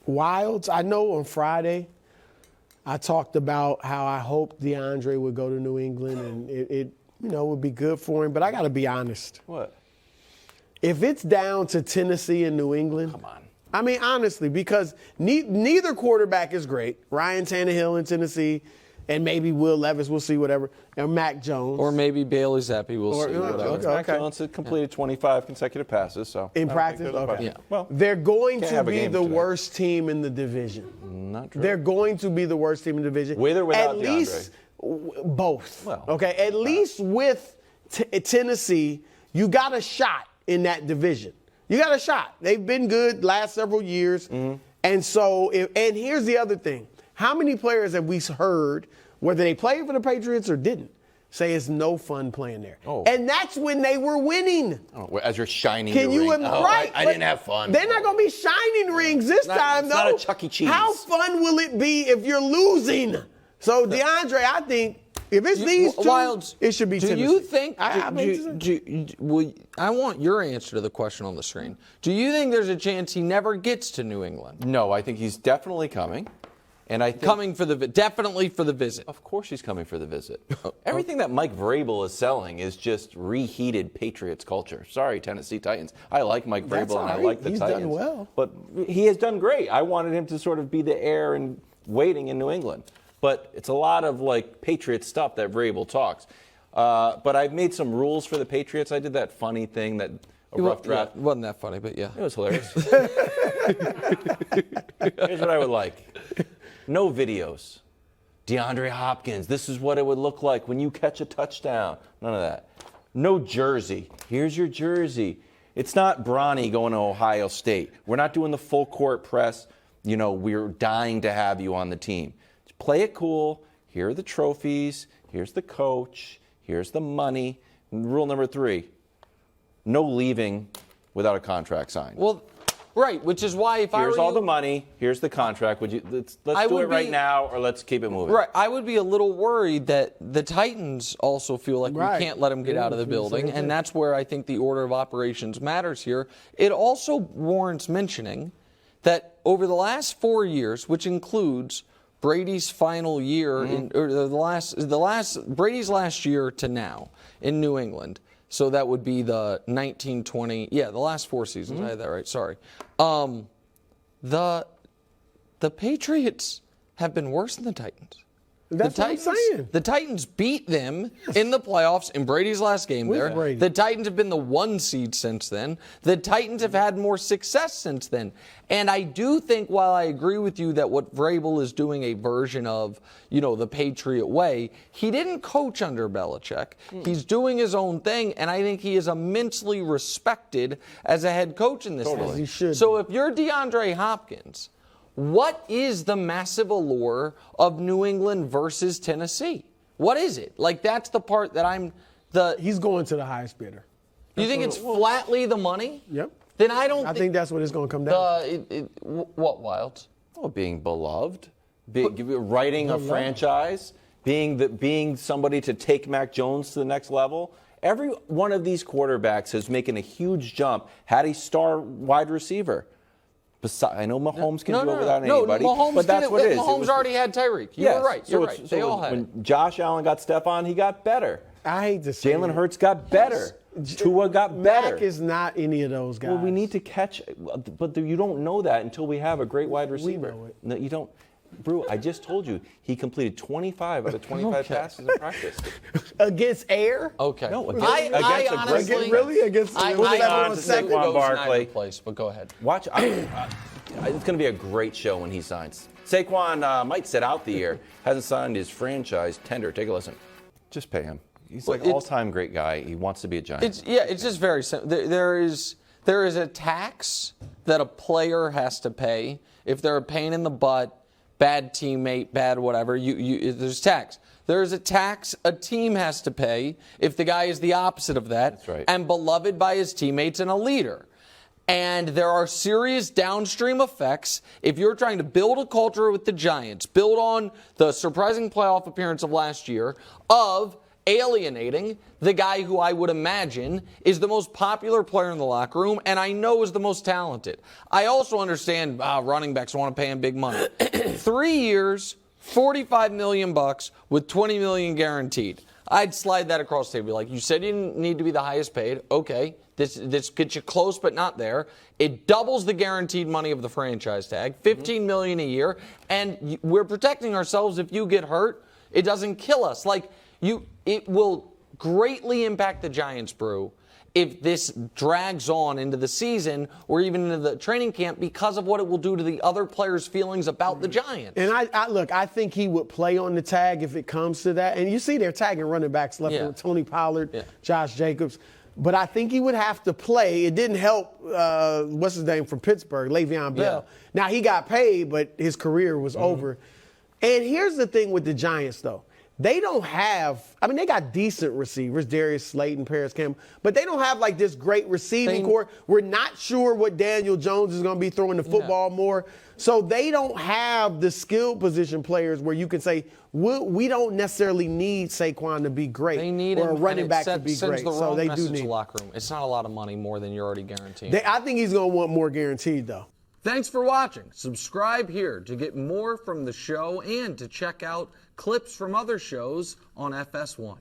Wilds, I know on Friday I talked about how I hoped DeAndre would go to New England and it would be good for him. But I got to be honest. What? If it's down to Tennessee and New England. Come on. I mean, honestly, because neither quarterback is great. Ryan Tannehill in Tennessee and maybe Will Levis, we'll see, whatever, and Mac Jones. Or maybe Bailey Zappi, we'll see. Whatever. Mac Jones had completed 25 consecutive passes. So in practice? Okay. Yeah. Well, they're going to be the worst team in the division. Not true. They're going to be the worst team in the division. With or without At least both. Well, okay, at least with Tennessee, you got a shot in that division. You got a shot. They've been good last several years. Mm-hmm. And so, and here's the other thing. How many players have we heard, whether they played for the Patriots or didn't, say it's no fun playing there? Oh. And that's when they were winning. Oh, as you're shining Can your you ring. right? I didn't have fun. They're not going to be shining rings this time, it's though. not a Chuck E. Cheese. How fun will it be if you're losing? So, DeAndre, I think if it's these two, Wilds, it should be Tennessee. Do you think I want your answer to the question on the screen. Do you think there's a chance he never gets to New England? No, I think he's definitely coming. And I think definitely for the visit. Of course he's coming for the visit. Everything that Mike Vrabel is selling is just reheated Patriots culture. Sorry, Tennessee Titans. I like Mike Vrabel and I like the He's Titans. done well. But he has done great. I wanted him to sort of be the heir and waiting in New England. But it's a lot of like Patriots stuff that Vrabel talks. But I've made some rules for the Patriots. I did that funny thing that a rough draft. Yeah, wasn't that funny, but yeah. It was hilarious. Here's what I would like. No videos. DeAndre Hopkins, this is what it would look like when you catch a touchdown. None of that. No jersey. Here's your jersey. It's not Bronny going to Ohio State. We're not doing the full court press. You know, we're dying to have you on the team. Just play it cool. Here are the trophies. Here's the coach. Here's the money. And rule number 3, no leaving without a contract signed. Well, right, which is why if here's all the money, here's the contract. Let's do it right now, or let's keep it moving. Right, I would be a little worried that the Titans also feel like we can't let him get out of the building, and that's where I think the order of operations matters here. It also warrants mentioning that over the last 4 years, which includes Brady's final year, Brady's last year to now in New England. So that would be the 1920. Yeah, the last 4 seasons. I had that right. Sorry. The Patriots have been worse than the Titans. That's what I'm saying. The Titans beat them in the playoffs in Brady's last game there. Brady. The Titans have been the 1 seed since then. The Titans have had more success since then. And I do think, while I agree with you that what Vrabel is doing a version of, the Patriot way, he didn't coach under Belichick. He's doing his own thing, and I think he is immensely respected as a head coach in this league. He should. So if you're DeAndre Hopkins, what is the massive allure of New England versus Tennessee? What is it? Like, that's the part that He's going to the highest bidder. You think it's flatly the money? Yep. Then I don't. I think that's what it's going to come down. What, Wilds? Well, being beloved, writing a franchise, being somebody to take Mac Jones to the next level. Every one of these quarterbacks is making a huge jump. Had a star wide receiver. I know Mahomes can do it without anybody, but that's what it is. Mahomes already had Tyreek. You're right. They all had it. When Josh Allen got Stephon, he got better. I hate to say Jalen Hurts got better. Tua got better. Mac is not any of those guys. Well, we need to catch, but you don't know that until we have a great wide receiver. We know it. No, you don't. Brew, I just told you he completed 25 out of 25 passes in practice. Against air? Okay. No, I honestly, really against Saquon Barkley. Place, but go ahead. Watch. It's going to be a great show when he signs. Saquon might sit out the year. Hasn't signed his franchise tender. Take a listen. Just pay him. He's like an all-time great guy. He wants to be a Giant. It's just very simple. There is a tax that a player has to pay if they're a pain in the butt, bad teammate, bad whatever. There's tax. There is a tax a team has to pay if the guy is the opposite of that. That's right. And beloved by his teammates and a leader. And there are serious downstream effects if you're trying to build a culture with the Giants, build on the surprising playoff appearance of last year, of alienating the guy who I would imagine is the most popular player in the locker room and I know is the most talented. I also understand running backs want to pay him big money. 3 years, $45 million with $20 million guaranteed. I'd slide that across the table. Like, you said you didn't need to be the highest paid. Okay, this gets you close but not there. It doubles the guaranteed money of the franchise tag, $15 million a year, and we're protecting ourselves. If you get hurt, it doesn't kill us. It will greatly impact the Giants, Brew, if this drags on into the season or even into the training camp because of what it will do to the other players' feelings about the Giants. And I think he would play on the tag if it comes to that. And you see they're tagging running backs left with Tony Pollard, Josh Jacobs. But I think he would have to play. It didn't help, what's his name from Pittsburgh, Le'Veon Bell. Yeah. Now, he got paid, but his career was over. And here's the thing with the Giants, though. They don't have, they got decent receivers, Darius Slayton, Paris Campbell, but they don't have like this great receiving core. We're not sure what Daniel Jones is going to be throwing the football more. So they don't have the skill position players where you can say, we don't necessarily need Saquon to be great or a running back to be great. So they do need the locker room. It's not a lot of money more than you're already guaranteed. I think he's going to want more guaranteed, though. Thanks for watching. Subscribe here to get more from the show and to check out clips from other shows on FS1.